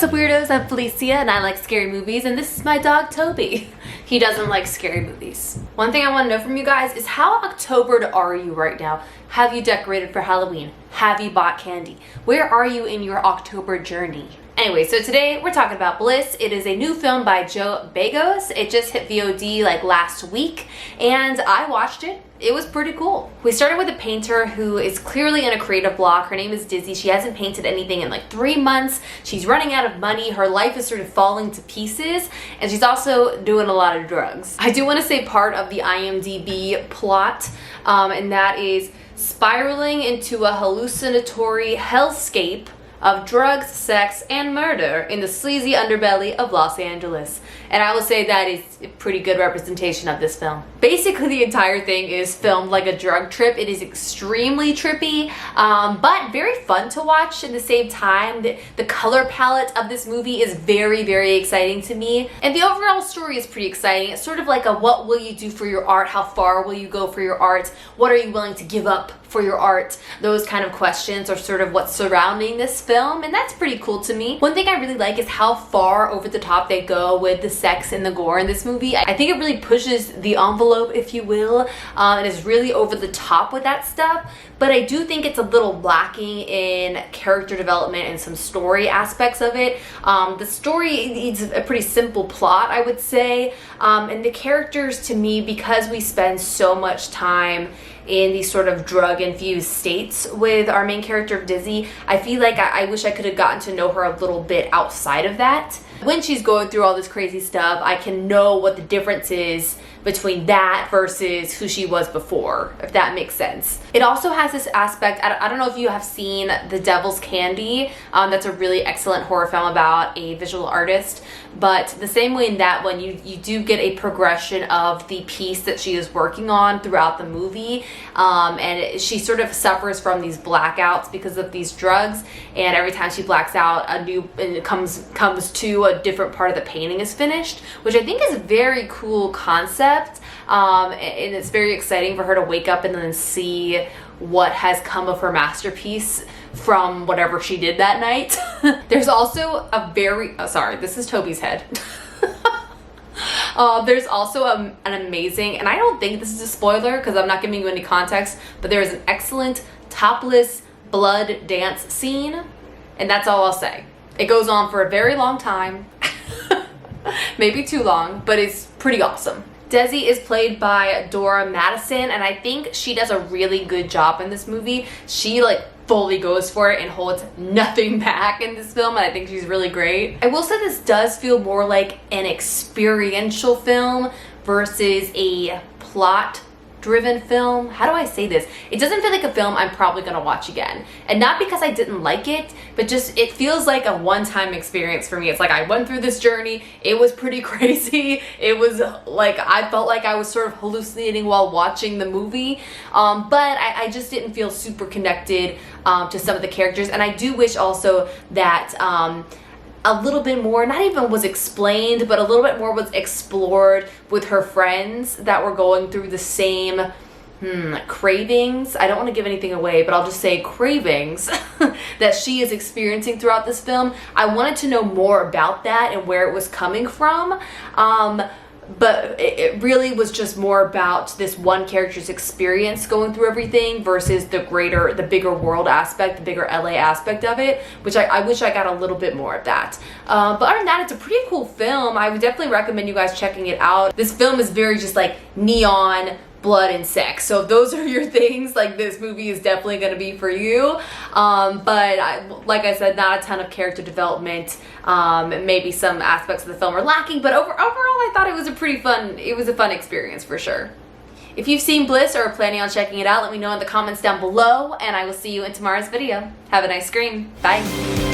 What's up, weirdos? I'm Felicia and I like scary movies, and this is my dog Toby. He doesn't like scary movies. One thing I want to know from you guys is how Octobered are you right now? Have you decorated for Halloween? Have you bought candy? Where are you in your October journey? Anyway, so today we're talking about Bliss. It is a new film by Joe Begos. It just hit VOD like last week and I watched it. It was pretty cool. We started with a painter who is clearly in a creative block. Her name is Dizzy. She hasn't painted anything in like 3 months. She's running out of money. Her life is sort of falling to pieces, and she's also doing a lot of drugs. I do want to say part of the IMDb plot, and that is spiraling into a hallucinatory hellscape of drugs, sex, and murder in the sleazy underbelly of Los Angeles. And I will say that is a pretty good representation of this film. Basically, the entire thing is filmed like a drug trip. It is extremely trippy, but very fun to watch at the same time. The color palette of this movie is very, very exciting to me. And the overall story is pretty exciting. It's sort of like a what will you do for your art? How far will you go for your art? What are you willing to give up for your art? Those kind of questions are sort of what's surrounding this film, and that's pretty cool to me. One thing I really like is how far over the top they go with the sex and the gore in this movie. I think it really pushes the envelope, if you will. It is really over the top with that stuff, but I do think it's a little lacking in character development and some story aspects of it. The story needs a pretty simple plot, I would say, and the characters, to me, because we spend so much time in these sort of drug-infused states with our main character of Dizzy, I feel like I wish I could have gotten to know her a little bit outside of that. When she's going through all this crazy stuff, I can know what the difference is between that versus who she was before, if that makes sense. It also has this aspect, I don't know if you have seen The Devil's Candy. That's a really excellent horror film about a visual artist, but the same way in that one, you do get a progression of the piece that she is working on throughout the movie, and she sort of suffers from these blackouts because of these drugs, and every time she blacks out, it comes to a different part of the painting is finished, which I think is a very cool concept. And it's very exciting for her to wake up and then see what has come of her masterpiece from whatever she did that night. There's also a very, sorry, this is Toby's head. There's also an amazing, and I don't think this is a spoiler because I'm not giving you any context, but there is an excellent topless blood dance scene, and that's all I'll say. It goes on for a very long time, maybe too long, but it's pretty awesome. Desi is played by Dora Madison, and I think she does a really good job in this movie. She like fully goes for it and holds nothing back in this film, and I think she's really great. I will say this does feel more like an experiential film versus a plot driven film. How do I say this? It doesn't feel like a film I'm probably gonna watch again, and not because I didn't like it, but just it feels like a one-time experience for me. It's like I went through this journey, it was pretty crazy, it was like I felt like I was sort of hallucinating while watching the movie, but I just didn't feel super connected to some of the characters, and I do wish also that a little bit more, not even was explained, but a little bit more was explored with her friends that were going through the same cravings. I don't want to give anything away, but I'll just say cravings that she is experiencing throughout this film. I wanted to know more about that and where it was coming from. But it really was just more about this one character's experience going through everything versus the bigger world aspect, the bigger LA aspect of it, which I wish I got a little bit more of that. But other than that, it's a pretty cool film. I would definitely recommend you guys checking it out. This film is very just like neon, blood, and sex. So if those are your things, like this movie is definitely going to be for you. But like I said, not a ton of character development. Maybe some aspects of the film are lacking, but overall I thought it was a fun experience for sure. If you've seen Bliss or are planning on checking it out, let me know in the comments down below, and I will see you in tomorrow's video. Have a nice scream. Bye.